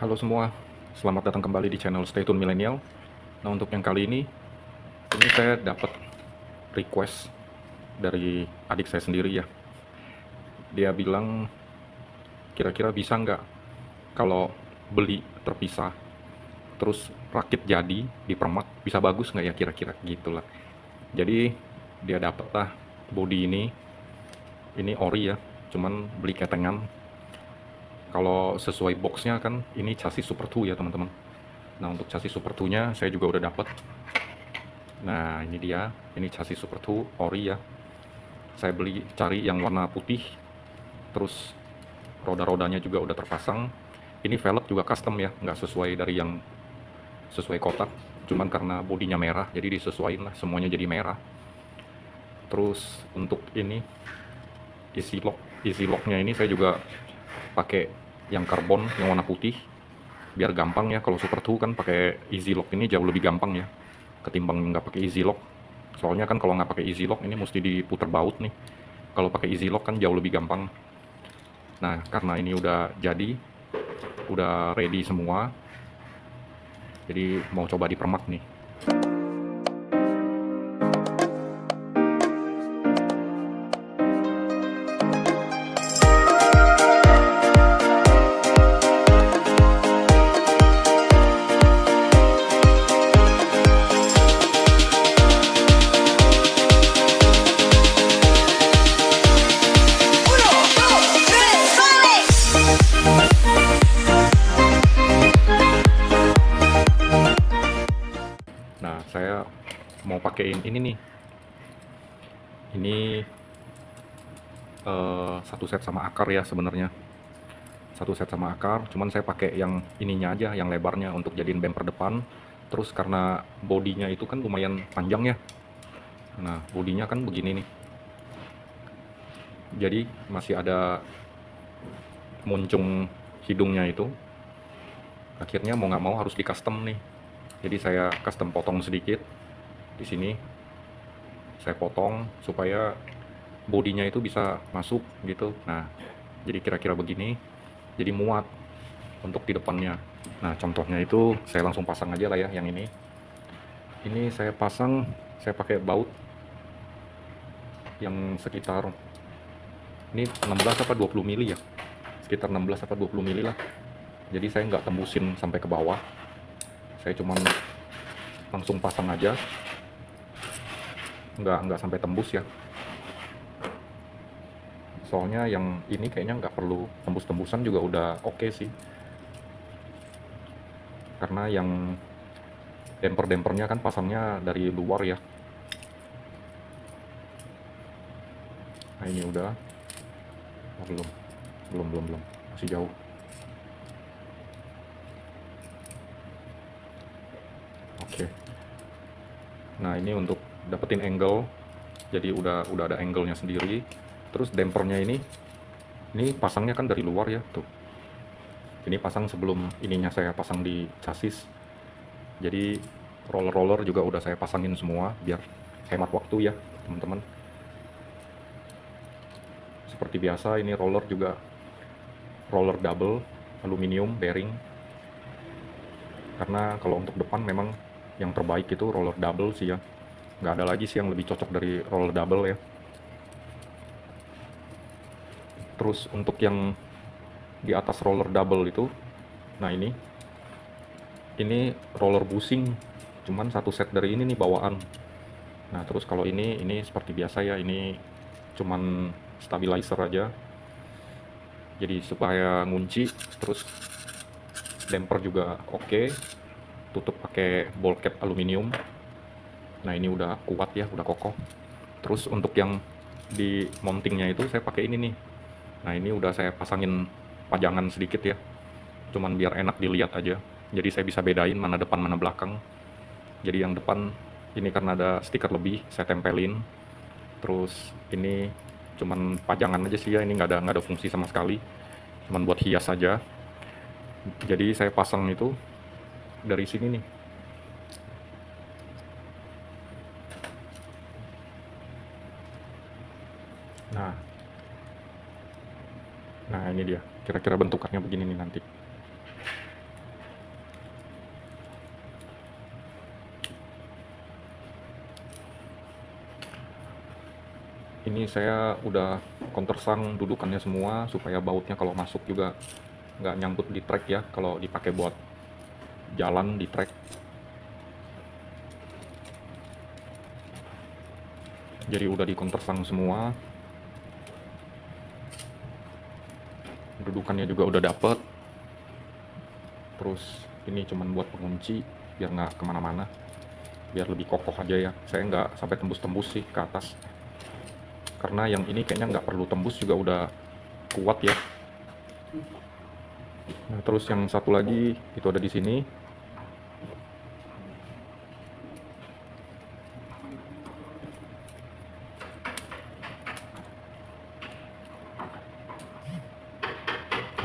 Halo semua, selamat datang kembali di channel Stay Tune Millennial. Nah, untuk yang kali ini saya dapat request dari adik saya sendiri ya. Dia bilang kira-kira bisa nggak kalau beli terpisah, terus rakit jadi di permak, bisa bagus nggak ya kira-kira gitulah. Jadi dia dapat lah body ini ori ya, cuman beli ketengan. Kalau sesuai boxnya kan ini chassis Super 2 ya teman-teman. Nah, untuk chassis Super 2-nya saya juga udah dapat. Nah, ini dia. Ini chassis Super 2 ori ya. Saya cari yang warna putih. Terus roda-rodanya juga udah terpasang. Ini velg juga custom ya, nggak sesuai dari yang sesuai kotak. Cuman karena bodinya merah, jadi disesuaikan lah, semuanya jadi merah. Terus untuk ini isi locknya ini saya juga pakai yang karbon yang warna putih, biar gampang ya. Kalau Super 2 kan pakai easy lock ini jauh lebih gampang ya ketimbang nggak pakai easy lock. Soalnya kan kalau nggak pakai easy lock ini mesti diputer baut nih. Kalau pakai easy lock kan jauh lebih gampang. Nah, karena ini udah jadi, udah ready semua, jadi mau coba dipermak nih. Uno, dos, tres, ¡vale! Nah, saya mau pakein ini nih. Ini satu set sama akar ya sebenarnya. Satu set sama akar, cuman saya pakai yang ininya aja, yang lebarnya untuk jadiin bumper depan. Terus karena bodinya itu kan lumayan panjang ya. Nah, bodinya kan begini nih. Jadi masih ada muncung hidungnya itu. Akhirnya mau nggak mau harus di custom nih. Jadi saya custom potong sedikit di sini. Saya potong supaya bodinya itu bisa masuk gitu. Nah, jadi kira-kira begini. Jadi muat untuk di depannya. Nah, contohnya itu saya langsung pasang aja lah ya yang ini. Ini saya pasang, saya pakai baut yang sekitar ini 16 apa 20 mili ya. Sekitar 16 apa 20 mili lah. Jadi saya nggak tembusin sampai ke bawah. Saya cuman langsung pasang aja. Nggak sampai tembus ya. Soalnya yang ini kayaknya nggak perlu tembus-tembusan juga udah oke sih. Karena yang damper-dampernya kan pasangnya dari luar ya. Nah, ini udah. Oh, belum. Masih jauh. Oke. Nah, ini untuk dapetin angle. Jadi udah ada angle-nya sendiri. Terus dampernya ini pasangnya kan dari luar ya, tuh. Ini pasang sebelum ininya saya pasang di chassis. Jadi roller-roller juga udah saya pasangin semua biar hemat waktu ya, teman-teman. Seperti biasa ini roller juga roller double aluminium bearing. Karena kalau untuk depan memang yang terbaik itu roller double sih ya. Nggak ada lagi sih yang lebih cocok dari roller double ya. Terus untuk yang di atas roller double itu, nah ini roller bushing, cuman satu set dari ini nih bawaan. Nah, terus kalau ini seperti biasa ya, ini cuman stabilizer aja. Jadi supaya ngunci, terus damper juga oke. Tutup pakai ball cap aluminium. Nah, ini udah kuat ya, udah kokoh. Terus untuk yang di mountingnya itu saya pakai ini nih. Nah, ini udah saya pasangin pajangan sedikit ya. Cuman biar enak dilihat aja. Jadi saya bisa bedain mana depan mana belakang. Jadi yang depan ini karena ada stiker lebih, saya tempelin. Terus ini cuman pajangan aja sih ya, ini nggak ada fungsi sama sekali. Cuman buat hias saja. Jadi saya pasang itu dari sini nih. Nah ini dia. Kira-kira bentukannya begini nih nanti. Ini saya udah countersunk dudukannya semua supaya bautnya kalau masuk juga nggak nyangkut di trek ya, kalau dipakai buat jalan di trek. Jadi udah di countersunk semua, dudukannya juga udah dapet. Terus ini cuman buat pengunci biar nggak kemana-mana, biar lebih kokoh aja ya. Saya nggak sampai tembus-tembus sih ke atas, karena yang ini kayaknya nggak perlu tembus juga udah kuat ya. Nah, terus yang satu lagi itu ada di sini.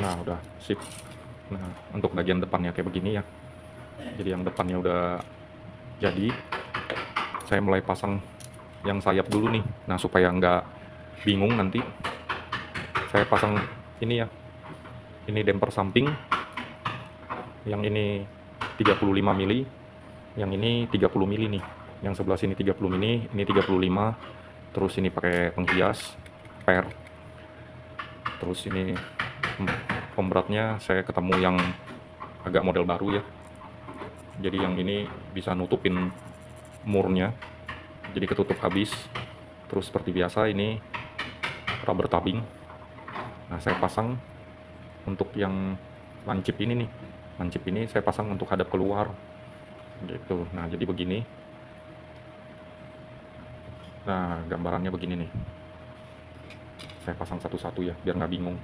Nah, udah sip. Nah, untuk bagian depannya kayak begini ya. Jadi yang depannya udah jadi. Saya mulai pasang yang sayap dulu nih. Nah, supaya nggak bingung nanti, saya pasang ini ya. Ini damper samping. Yang ini 35 mili. Yang ini 30 mili nih. Yang sebelah sini 30 mili, ini 35. Terus ini pakai penghias per. Terus ini pemberatnya saya ketemu yang agak model baru ya. Jadi yang ini bisa nutupin murnya, jadi ketutup habis. Terus seperti biasa ini rubber tubbing. Nah, saya pasang untuk yang lancip ini nih. Lancip ini saya pasang untuk hadap keluar gitu. Nah, jadi begini. Nah, gambarannya begini nih. Saya pasang satu-satu ya biar nggak bingung.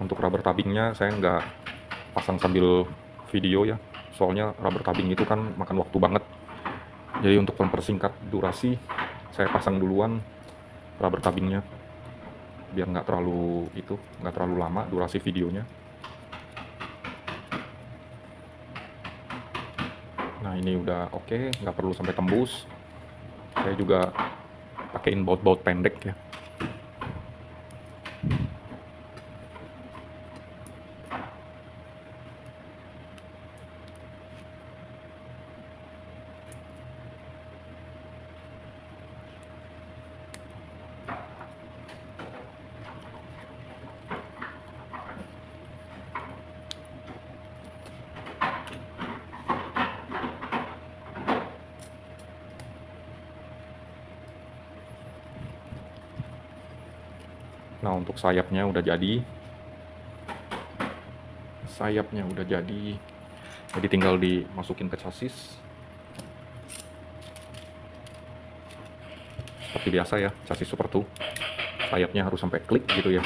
Untuk rubber tubbingnya saya nggak pasang sambil video ya, soalnya rubber tubbing itu kan makan waktu banget. Jadi untuk mempersingkat durasi, saya pasang duluan rubber tubbingnya biar nggak terlalu lama durasi videonya. Nah, ini udah oke, nggak perlu sampai tembus. Saya juga pakein baut-baut pendek ya. Nah, untuk sayapnya udah jadi. Sayapnya udah jadi. Jadi tinggal dimasukin ke chassis. Seperti biasa ya, chassis Super 2. Sayapnya harus sampai klik gitu ya.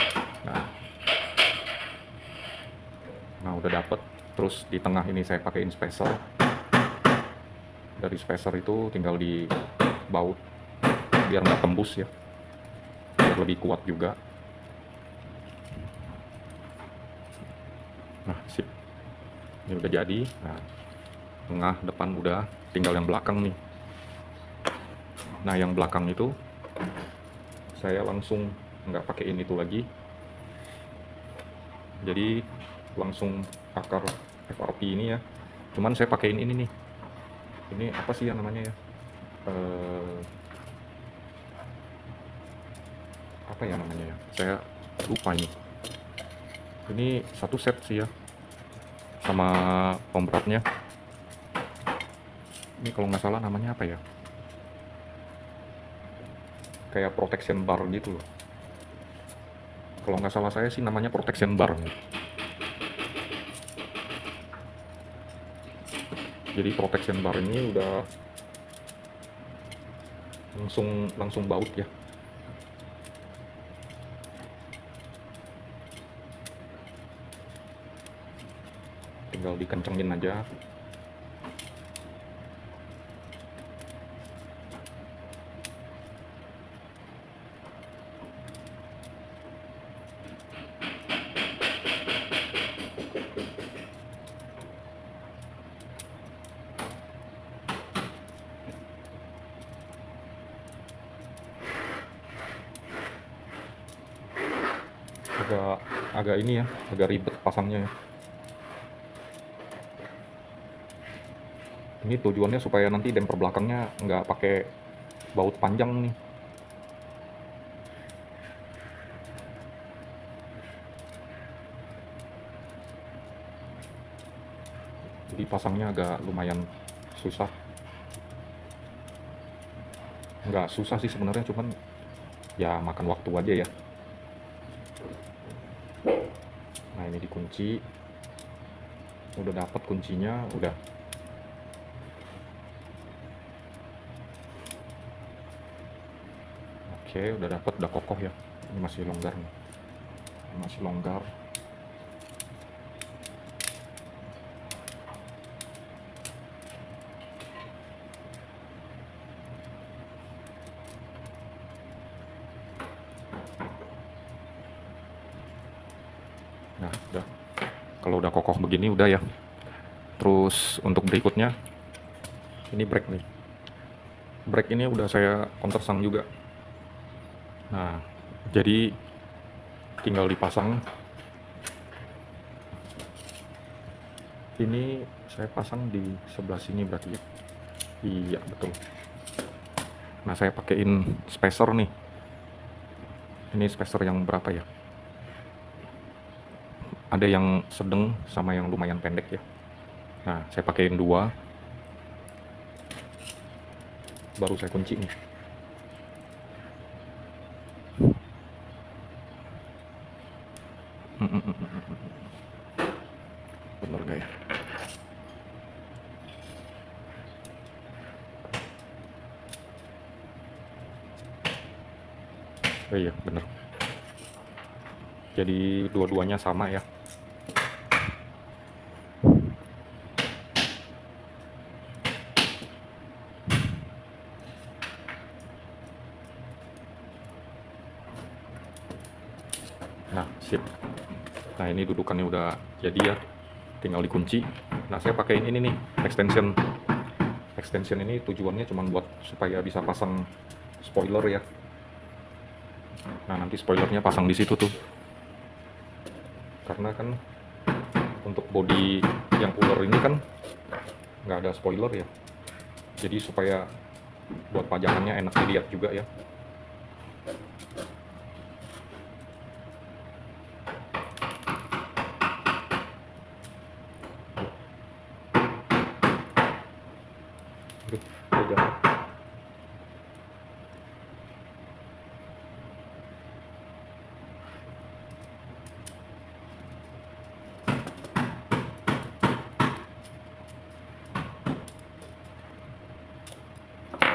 Nah, udah dapet. Terus di tengah ini saya pakein spacer. Dari spacer itu tinggal di baut biar nggak tembus ya. Biar lebih kuat juga. Nah, sip. Ini udah jadi. Nah, tengah, depan udah, tinggal yang belakang nih. Nah, yang belakang itu saya langsung nggak pakein itu lagi. Jadi langsung akar FRP ini ya. Cuman saya pakein ini nih. Ini apa sih ya namanya ya? Apa ya namanya ya? Saya lupa ini. Ini satu set sih ya, sama pemberatnya. Ini kalau nggak salah namanya apa ya? Kayak protection bar gitu loh. Kalau nggak salah saya sih namanya protection bar. Jadi protection bar ini udah langsung baut ya. Tinggal dikencengin aja. Agak ini ya, agak ribet pasangnya ya. Ini tujuannya supaya nanti damper belakangnya nggak pakai baut panjang nih. Jadi pasangnya agak lumayan susah. Nggak susah sih sebenarnya, cuman ya makan waktu aja ya. Nah ini dikunci, udah dapet kuncinya, udah. Oke, udah dapet, udah kokoh ya. Ini masih longgar nih, masih longgar. Nah, udah. Kalau udah kokoh begini udah ya. Terus untuk berikutnya, ini brake nih. Brake ini udah saya countersunk juga. Nah, jadi tinggal dipasang. Ini saya pasang di sebelah sini berarti ya. Iya, betul. Nah, saya pakein spacer nih. Ini spacer yang berapa ya? Ada yang sedang sama yang lumayan pendek ya. Nah, saya pakein 2. Baru saya kunci nih. Bener gak ya? Oh iya, bener. Jadi dua-duanya sama ya. Nah, sip. Nah, ini dudukannya udah jadi ya. Tinggal dikunci. Nah, saya pakein ini nih, extension. Extension ini tujuannya cuma buat supaya bisa pasang spoiler ya. Nah, nanti spoilernya pasang di situ tuh. Karena kan untuk bodi yang cooler ini kan nggak ada spoiler ya. Jadi supaya buat pajangannya enak dilihat juga ya.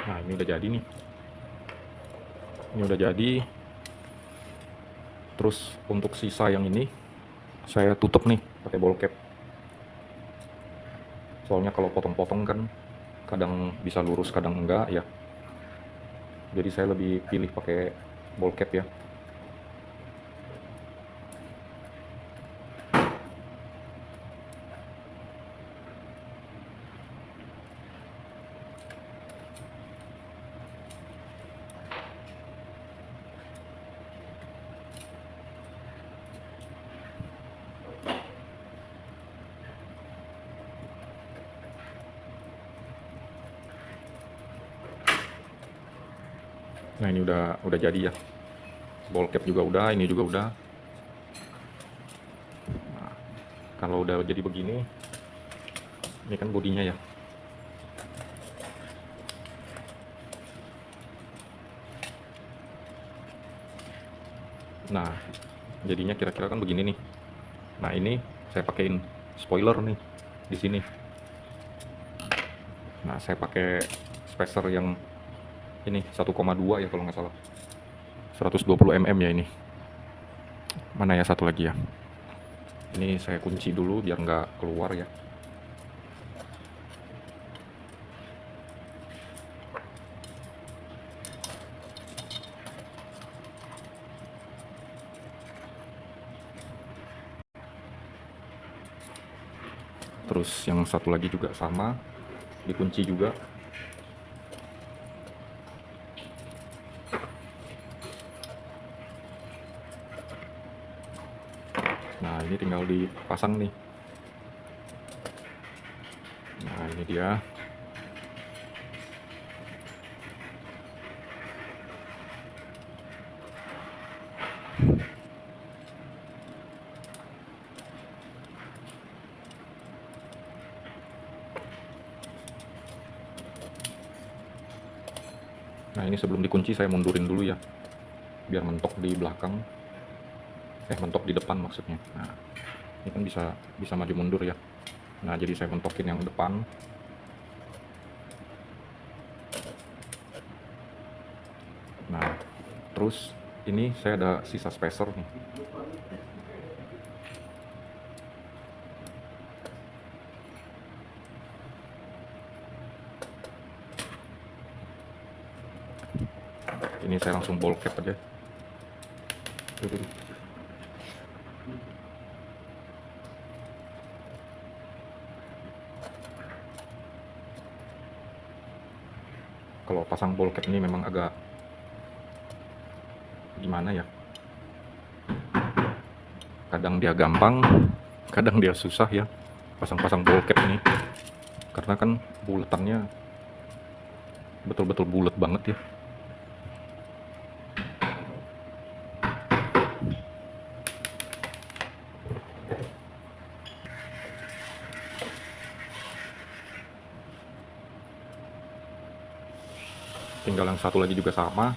Nah, ini udah jadi nih. Ini udah jadi. Terus untuk sisa yang ini saya tutup nih pakai ball cap. Soalnya kalau potong-potong kan kadang bisa lurus, kadang enggak ya. Jadi saya lebih pilih pakai ball cap ya. Nah, ini udah jadi ya. Ball cap juga udah, ini juga udah. Nah, kalau udah jadi begini, ini kan bodinya ya. Nah, jadinya kira-kira kan begini nih. Nah, ini saya pakein spoiler nih di sini. Nah, saya pakai spacer yang ini 1,2 ya kalau nggak salah. 120 mm ya ini. Mana ya satu lagi ya? Ini saya kunci dulu biar nggak keluar ya. Terus yang satu lagi juga sama, dikunci juga. Nah, ini tinggal dipasang nih. Nah, ini dia. Nah, ini sebelum dikunci saya mundurin dulu ya, biar mentok di belakang, mentok di depan maksudnya. Nah, ini kan bisa maju mundur ya. Nah, jadi saya mentokin yang depan. Nah, terus ini saya ada sisa spacer nih. Ini saya langsung ball cap aja. Tuh. Kalau pasang ball cap ini memang agak gimana ya, kadang dia gampang, kadang dia susah ya pasang-pasang ball cap ini, karena kan buletannya betul-betul bulat banget ya. Tinggal yang satu lagi juga sama.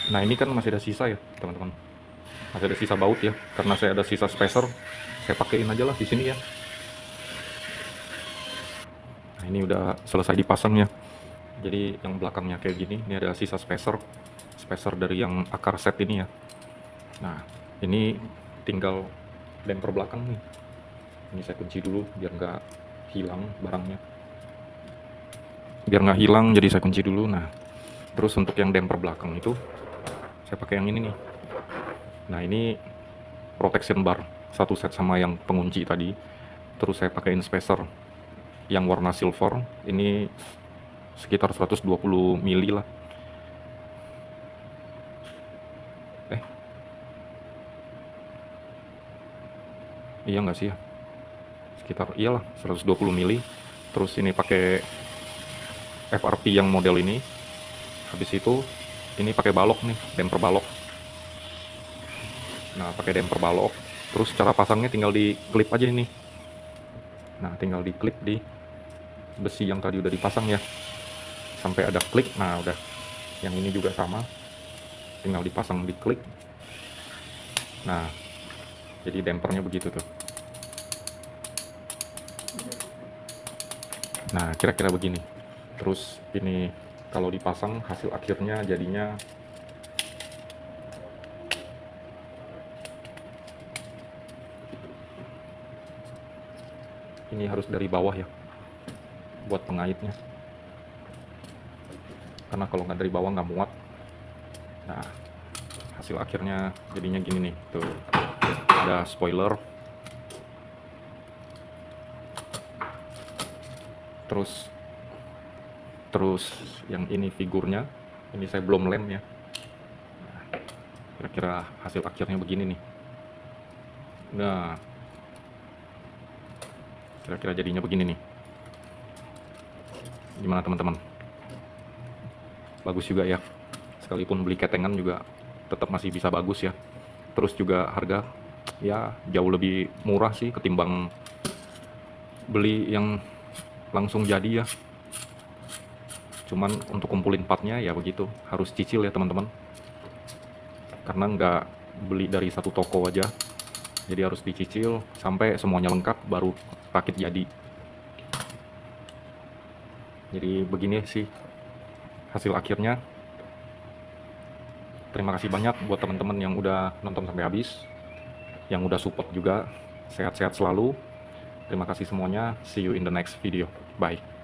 Nah, ini kan masih ada sisa ya teman-teman, masih ada sisa baut ya, karena saya ada sisa spacer, saya pakein aja lah di sini ya. Nah, ini udah selesai dipasang ya, jadi yang belakangnya kayak gini. Ini ada sisa spacer dari yang akar set ini ya. Nah, ini tinggal damper belakang nih. Ini saya kunci dulu biar nggak hilang barangnya, jadi saya kunci dulu. Nah, terus untuk yang damper belakang itu saya pakai yang ini nih. Nah, ini protection bar satu set sama yang pengunci tadi. Terus saya pakaiin spacer yang warna silver, ini sekitar 120 mili lah. Iya nggak sih ya, sekitar iyalah 120 mili. Terus ini pakai FRP yang model ini. Habis itu ini pakai balok nih, damper balok. Nah, pakai damper balok. Terus cara pasangnya tinggal di klip aja ini. Nah, tinggal di klip di besi yang tadi udah dipasang ya, sampai ada klik. Nah, udah. Yang ini juga sama, tinggal dipasang di klik. Nah, jadi dampernya begitu tuh. Nah, kira-kira begini. Terus ini kalau dipasang hasil akhirnya jadinya ini harus dari bawah ya, buat pengaitnya, karena kalau nggak dari bawah nggak muat. Nah, hasil akhirnya jadinya gini nih tuh, ada spoiler, terus yang ini figurnya, ini saya belum lem ya. Nah, kira-kira hasil akhirnya begini nih. Nah, kira-kira jadinya begini nih. Gimana teman-teman? Bagus juga ya, sekalipun beli ketengan juga tetap masih bisa bagus ya. Terus juga harga ya jauh lebih murah sih ketimbang beli yang langsung jadi ya. Cuman untuk kumpulin partnya ya begitu, harus cicil ya teman-teman, karena nggak beli dari satu toko aja, jadi harus dicicil sampai semuanya lengkap baru rakit jadi. Jadi begini sih hasil akhirnya. Terima kasih banyak buat teman-teman yang udah nonton sampai habis, yang udah support juga. Sehat-sehat selalu. Terima kasih semuanya. See you in the next video. Bye.